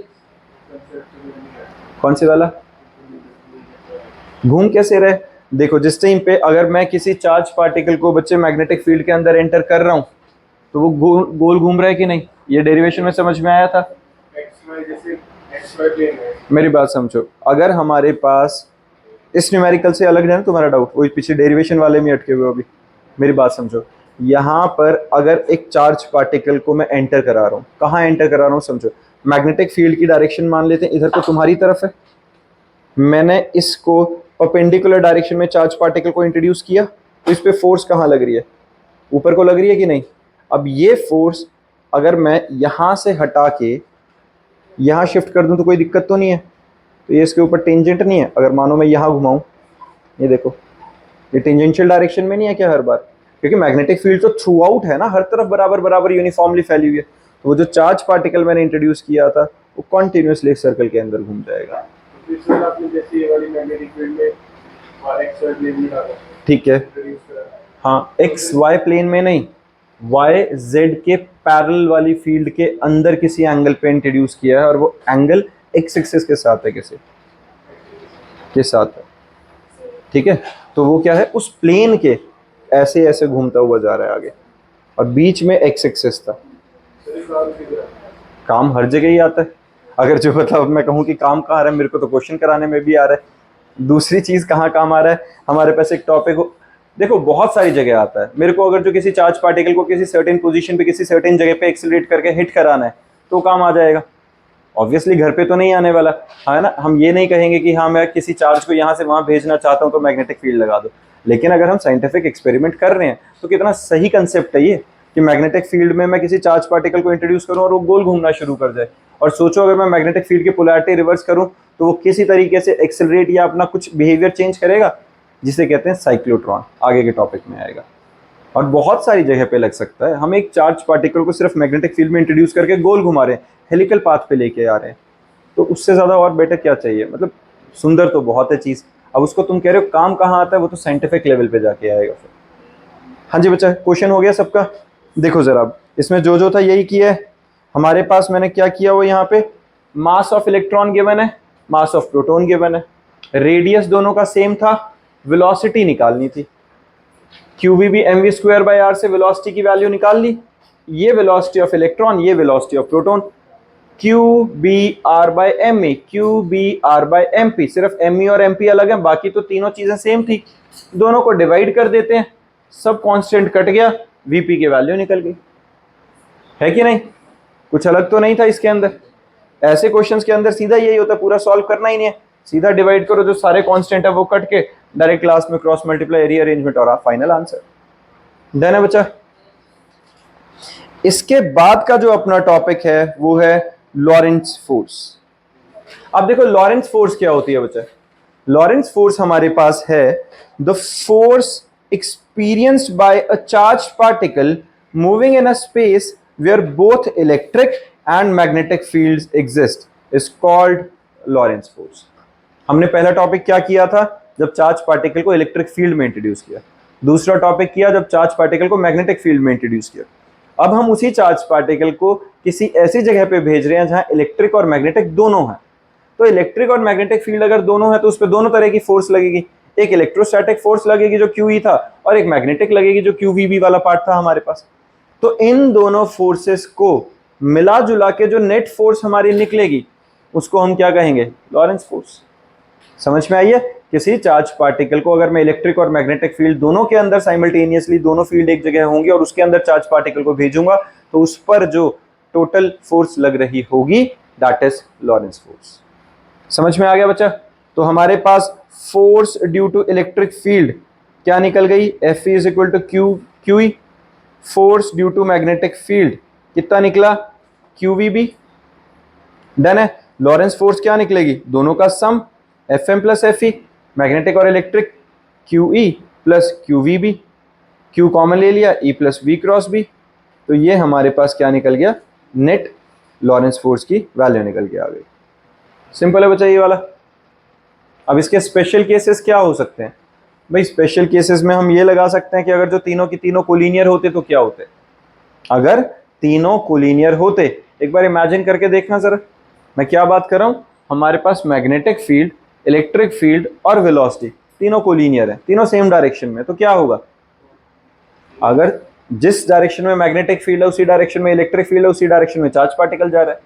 कौन से वाला? घूम कैसे रहे? देखो जिस टाइम पे अगर मैं किसी चार्ज पार्टिकल को बच्चे मैग्नेटिक फील्ड के अंदर एंटर कर रहा हूं तो वो गोल घूम रहा है कि नहीं? ये डेरिवेशन में समझ में आया था? मेरी बात समझो, अगर हमारे पास इस न्यूमेरिकल से अलग है ना तुम्हारा डाउट, वही पीछे डेरिवेशन वाले में अटके हुए अभी। मेरी बात समझो, यहाँ पर अगर एक चार्ज पार्टिकल को मैं एंटर करा रहा हूँ, कहाँ एंटर करा रहा हूँ समझो, मैग्नेटिक फील्ड की डायरेक्शन मान लेते हैं, इधर तो तुम्हारी तरफ है, मैंने इसको परपेंडिकुलर डायरेक्शन में चार्ज पार्टिकल को इंट्रोड्यूस किया, तो इस पे फोर्स कहाँ लग रही है? ऊपर को लग रही है कि नहीं? अब ये फोर्स अगर मैं यहाँ से हटा के यहाँ शिफ्ट कर दूं तो कोई दिक्कत तो नहीं है, तो ये इसके ऊपर टेंजेंट नहीं है। अगर मानो मैं यहाँ घुमाऊं, ये देखो ये टेंजेंशियल डायरेक्शन में नहीं है क्या हर बार? क्योंकि मैग्नेटिक फील्ड तो थ्रू आउट है ना, हर तरफ बराबर बराबर यूनिफॉर्मली फैली हुई है। तो वो जो चार्ज पार्टिकल मैंने इंट्रोड्यूस किया था वो कॉन्टिन्यूसली सर्कल के अंदर घूम जाएगा। ठीक है, हाँ, एक्स वाई प्लेन में नहीं, वाई जेड के पैरेलल वाली फील्ड के अंदर किसी एंगल पे इंट्रोड्यूस किया है, और वो एंगल एक्स एक्सिस के साथ है, किसी के साथ है। ठीक है, तो वो क्या है, उस प्लेन के ऐसे ऐसे घूमता हुआ जा रहा है आगे, और बीच में एक्स एक्सिस था। काम हर जगह ही आता है। अगर जो मतलब मैं कहूँ कि काम कहाँ आ रहा है, मेरे को तो क्वेश्चन कराने में भी आ रहा है। दूसरी चीज कहाँ काम आ रहा है, हमारे पास एक टॉपिक हो, देखो बहुत सारी जगह आता है मेरे को। अगर जो किसी चार्ज पार्टिकल को किसी सर्टेन पोजीशन पे किसी सर्टेन जगह पे एक्सीलरेट करके हिट कराना है तो काम आ जाएगा। ऑब्वियसली घर पे तो नहीं आने वाला है ना। हम ये नहीं कहेंगे कि हाँ मैं किसी चार्ज को यहाँ से वहां भेजना चाहता हूँ तो मैग्नेटिक फील्ड लगा दो। लेकिन अगर हम साइंटिफिक एक्सपेरिमेंट कर रहे हैं तो कितना सही कंसेप्ट है ये कि मैग्नेटिक फील्ड में मैं किसी चार्ज पार्टिकल को इंट्रोड्यूस करूं और वो गोल घूमना शुरू कर जाए। और सोचो अगर मैं मैग्नेटिक फील्ड की पोलैरिटी रिवर्स करूं तो वो किसी तरीके से एक्सेलरेट या अपना कुछ बिहेवियर चेंज करेगा, जिसे कहते हैं साइक्लोट्रॉन। आगे के टॉपिक में आएगा। और बहुत सारी जगह पे लग सकता है। हम एक चार्ज पार्टिकल को सिर्फ मैग्नेटिक फील्ड में इंट्रोड्यूस करके गोल घुमा रहे हैं, हेलिकल पाथ पे लेके आ रहे हैं, तो उससे ज़्यादा और बेटर क्या चाहिए। मतलब सुंदर तो बहुत है चीज़। अब उसको तुम कह रहे हो काम कहाँ आता है, वो तो साइंटिफिक लेवल पे जाके आएगा फिर। हाँ जी बच्चा, क्वेश्चन हो गया सबका। देखो जरा अब इसमें जो जो था यही किया है हमारे पास। मैंने क्या किया वो यहाँ पे मास ऑफ इलेक्ट्रॉन गिवन है, मास ऑफ प्रोटॉन गिवन है, रेडियस दोनों का सेम था, वेलोसिटी निकालनी थी। QB M V square by R से वेलोसिटी की वैल्यू निकाल ली। ये वेलोसिटी ऑफ इलेक्ट्रॉन, ये velocity of proton. Q B R by M E, Q B R by M P, सिर्फ एम ई और एम पी अलग है, बाकी तो तीनों चीजें सेम थी। दोनों को डिवाइड कर देते हैं, सब कांस्टेंट कट गया, वीपी की वैल्यू निकल गई। है कि नहीं, कुछ अलग तो नहीं था इसके अंदर। ऐसे क्वेश्चंस के अंदर सीधा यही होता है, पूरा सॉल्व करना ही नहीं है, सीधा डिवाइड करो, जो सारे कांस्टेंट है वो कट के डायरेक्ट क्लास में क्रॉस मल्टीप्लाई रीअरेंजमेंट और फाइनल आंसर। डन है बच्चा। इसके बाद का जो अपना टॉपिक है वो है लॉरेंट्ज फोर्स। अब देखो लॉरेंट्ज फोर्स क्या होती है बच्चा। लॉरेंट्ज फोर्स हमारे पास है the force experienced by a charged particle moving in a space where both electric and magnetic fields exist is called Lorentz force। हमने पहला टॉपिक क्या किया था, जब चार्ज पार्टिकल को इलेक्ट्रिक फील्ड में इंट्रोड्यूस किया। दूसरा टॉपिक किया जब चार्ज पार्टिकल को मैग्नेटिक फील्ड में इंट्रोड्यूस किया। अब हम उसी चार्ज पार्टिकल को किसी ऐसी जगह पे भेज रहे हैं जहां इलेक्ट्रिक और मैग्नेटिक दोनों हैं। तो इलेक्ट्रिक और मैग्नेटिक फील्ड अगर दोनों है तो उस पर दोनों तरह की फोर्स लगेगी। एक इलेक्ट्रोस्टैटिक फोर्स लगेगी जो QE था, और एक मैग्नेटिक लगेगी जो QVB वाला पार्ट था हमारे पास। तो इन दोनों फोर्सेस को मिला जुला के जो नेट फोर्स हमारी निकलेगी उसको हम क्या कहेंगे, लॉरेंट्ज फोर्स। समझ में आई है। किसी चार्ज पार्टिकल को अगर मैं इलेक्ट्रिक और मैग्नेटिक फील्ड दोनों के अंदर साइमल्टेनियसली, दोनों फील्ड एक जगह होंगे और उसके अंदर चार्ज पार्टिकल को भेजूंगा तो उस पर जो टोटल फोर्स लग रही होगी दैट इज लॉरेंट्ज फोर्स। समझ में आ गया बच्चा। तो हमारे पास force due to electric field क्या निकल गई, F is equal to Q E. Force due to magnetic field कितना निकला, QVB। डन है। लॉरेंट्ज फोर्स क्या निकलेगी, दोनों का sum F M plus F E, magnetic और electric QE plus QVB। Q common ले लिया, E plus V cross B। तो ये हमारे पास क्या निकल गया, नेट लॉरेंट्ज फोर्स की वैल्यू निकल के आ गई। सिंपल है बच्चा ये वाला। अब इसके स्पेशल केसेस क्या हो सकते हैं भाई। स्पेशल केसेस में हम ये लगा सकते हैं कि अगर जो तीनों की तीनों कोलिनियर होते तो क्या होते। अगर तीनों कोलिनियर होते, एक बार इमेजिन करके देखना जरा, मैं क्या बात कर रहा हूं। हमारे पास मैग्नेटिक फील्ड, इलेक्ट्रिक फील्ड और वेलोसिटी तीनों कोलिनियर है, तीनों सेम डायरेक्शन में, तो क्या होगा, अगर जिस डायरेक्शन में मैग्नेटिक फील्ड है उसी डायरेक्शन में इलेक्ट्रिक फील्ड है, उसी डायरेक्शन में चार्ज पार्टिकल जा रहा है।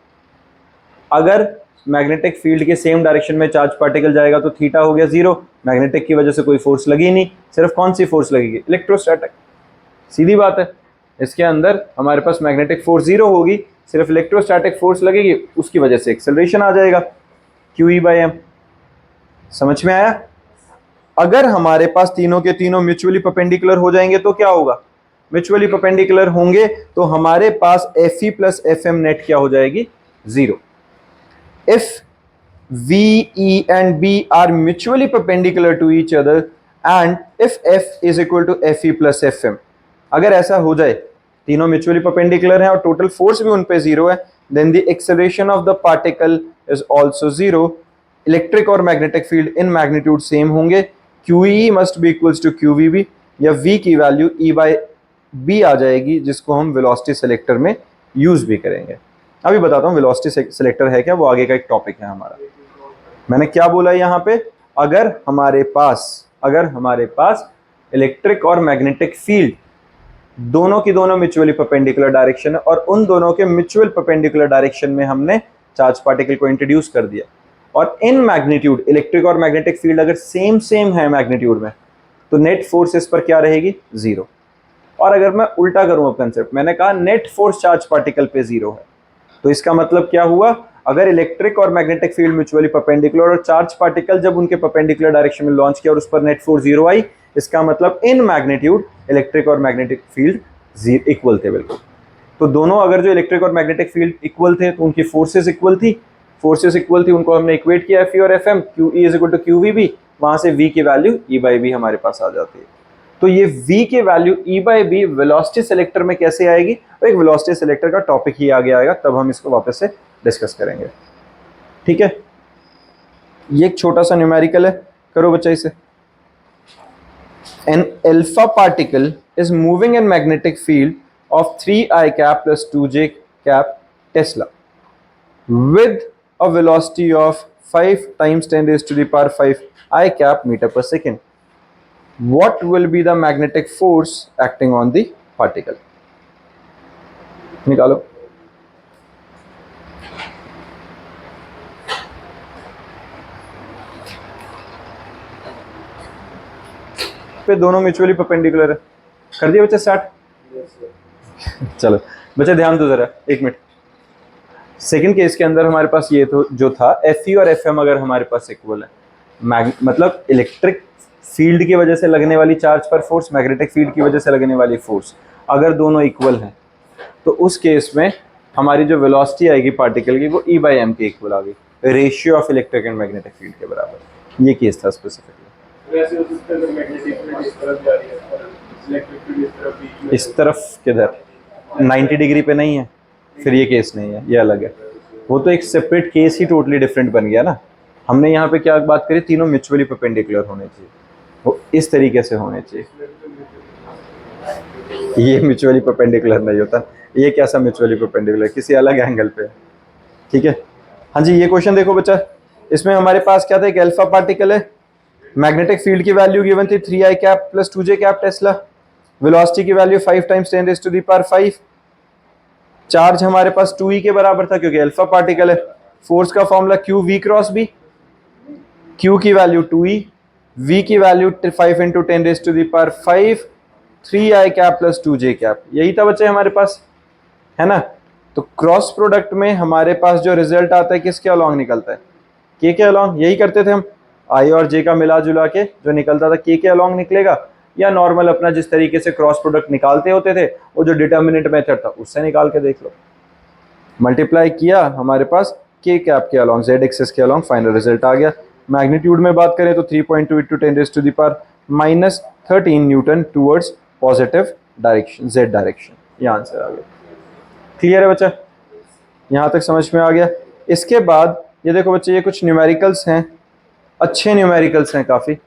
अगर मैग्नेटिक फील्ड के सेम डायरेक्शन में चार्ज पार्टिकल जाएगा तो थीटा हो गया 0, मैग्नेटिक की वजह से कोई फोर्स लगी नहीं, सिर्फ कौन सी फोर्स लगेगी, इलेक्ट्रोस्टैटिक। सीधी बात है। इसके अंदर हमारे पास मैग्नेटिक फोर्स 0 होगी, सिर्फ इलेक्ट्रोस्टैटिक फोर्स लगेगी, उसकी वजह से एक्सेलरेशन आ जाएगा QE/m। समझ में आया। अगर हमारे पास तीनों के तीनों म्यूचुअली परपेंडिकुलर हो जाएंगे तो क्या होगा, म्यूचुअली परपेंडिकुलर होंगे तो हमारे पास FE प्लस FM नेट क्या हो जाएगी, 0। If VE and B are mutually perpendicular to each other and if F is equal to FE plus FM, अगर ऐसा हो जाए, तीनों म्यूचुअली परपेंडिकुलर हैं और टोटल फोर्स भी उन पे 0 है, then the acceleration of the particle is also 0। Electric और magnetic field in magnitude same होंगे, QE must be equals to QVB, या V की वैल्यू E/B आ जाएगी, जिसको हम वेलोसिटी सेलेक्टर में यूज भी करेंगे। अभी बताता हूँ वेलोसिटी सेलेक्टर है क्या, वो आगे का एक टॉपिक है हमारा। मैंने क्या बोला यहाँ पे, अगर हमारे पास इलेक्ट्रिक और मैग्नेटिक फील्ड दोनों की दोनों म्यूचुअली परपेंडिकुलर डायरेक्शन है और उन दोनों के म्यूचुअल परपेंडिकुलर डायरेक्शन में हमने चार्ज पार्टिकल को इंट्रोड्यूस कर दिया। और इन मैग्नीट्यूड, इलेक्ट्रिक और मैग्नेटिक फील्ड अगर सेम है मैग्नीट्यूड में, तो नेट फोर्स इस पर क्या रहेगी? जीरो। और अगर मैं उल्टा करूं अब कंसेप्ट, मैंने कहा नेट फोर्स चार्ज पार्टिकल पे जीरो है, तो इसका मतलब क्या हुआ? अगर इलेक्ट्रिक और मैग्नेटिक फील्ड म्यूचुअली परपेंडिकुलर और चार्ज पार्टिकल जब उनके परपेंडिकुलर डायरेक्शन में लॉन्च किया और उस पर नेट फोर्स जीरो आई, इसका मतलब इन मैग्नीट्यूड इलेक्ट्रिक और मैग्नेटिक फील्ड इक्वल थे बिल्कुल। तो दोनों अगर जो इलेक्ट्रिक और मैग्नेटिक फील्ड इक्वल थे तो उनकी फोर्सेस इक्वल थी, उनको हमने इक्वेट किया Fe और Fm, QE is equal to QVB, वहां से V की वैल्यू E/B हमारे पास आ जाती है। तो ये V की वैल्यू E/B वेलोसिटी सिलेक्टर में कैसे आएगी? तो एक वेलोसिटी सिलेक्टर का टॉपिक ही आगे आएगा, तब हम इसको वापस से डिस्कस करेंगे। ठीक है, ये एक छोटा सा न्यूमेरिकल है, करो बच्चा इसे। An alpha particle is moving in magnetic field of 3I cap plus 2J cap Tesla with a velocity of 5 times 10 raised to the power 5 I cap meter per second. What will be the magnetic force acting on the particle? निकालो। पे दोनों mutually perpendicular है। कर दिया बच्चा start? चलो बच्चा ध्यान दो जरा, एक मिनट। सेकंड केस के अंदर हमारे पास ये तो जो था Fe और Fm अगर हमारे पास इक्वल है, मतलब इलेक्ट्रिक फील्ड की वजह से लगने वाली चार्ज पर फोर्स, मैग्नेटिक फील्ड की वजह से लगने वाली फोर्स, अगर दोनों इक्वल हैं तो उस केस में हमारी जो वेलोसिटी आएगी पार्टिकल की वो E/m के इक्वल आ गई, ratio of electric and magnetic field के बराबर। ये केस था स्पेसिफिकली। इस तरफ किधर? 90 डिग्री पे नहीं है, फिर ये केस नहीं है, ये अलग है। वो तो एक सेपरेट केस ही टोटली डिफरेंट बन गया ना। हमने यहाँ पे क्या बात करी? तीनों म्यूचुअली परपेंडिकुलर होने चाहिए, वो इस तरीके से होने चाहिए। ये म्यूचुअली परपेंडिकुलर नहीं होता, ये कैसा म्यूचुअली परपेंडिकुलर? किसी अलग एंगल पे। ठीक है, हाँ जी। ये क्वेश्चन देखो बच्चा, इसमें हमारे पास क्या था? एक अल्फा पार्टिकल है, मैग्नेटिक फील्ड की वैल्यू गिवन थी 3I cap plus 2J cap tesla, velocity की value 5 times 10 raised to the power 5, charge हमारे पास 2E के बराबर था क्योंकि अल्फा पार्टिकल है, फोर्स का formula QV cross B, Q की वैल्यू 2E, V की value 5 into 10 raised to the power 5, 3I cap plus 2J cap. यही था बच्चे हमारे पास, है ना। तो क्रॉस प्रोडक्ट में हमारे पास जो रिजल्ट आता है किसके अलॉन्ग निकलता है? K के अलॉन्ग। यही करते थे हम, I और J का मिला जुला के जो निकलता था K के अलॉन्ग निकलेगा, या नॉर्मल अपना जिस तरीके से क्रॉस प्रोडक्ट निकालते होते थे वो जो डिटर्मिनेंट मेथड था उससे निकाल के देख लो। मल्टीप्लाई किया, हमारे पास K कैप के अलॉन्ग, Z एक्सिस के अलॉन्ग फाइनल रिजल्ट आ गया। मैग्नीट्यूड में बात करें तो 3.2 into 10 raised to the power -13 newton towards positive direction, Z direction. ये आंसर आ गया। क्लियर है बच्चा? यहाँ तक समझ में आ गया। इसके बाद ये देखो बच्चे, ये कुछ न्यूमेरिकल्स हैं, अच्छे न्यूमेरिकल्स हैं काफ़ी,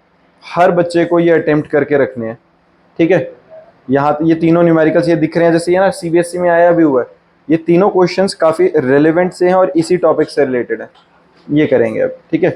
हर बच्चे को ये अटेम्प्ट करके रखने हैं। ठीक है, यहाँ ये तीनों न्यूमेरिकल्स ये दिख रहे हैं, जैसे ये ना CBSE में आया भी हुआ है, ये तीनों क्वेश्चंस काफ़ी रेलेवेंट से हैं और इसी टॉपिक से रिलेटेड है। ये करेंगे अब, ठीक है।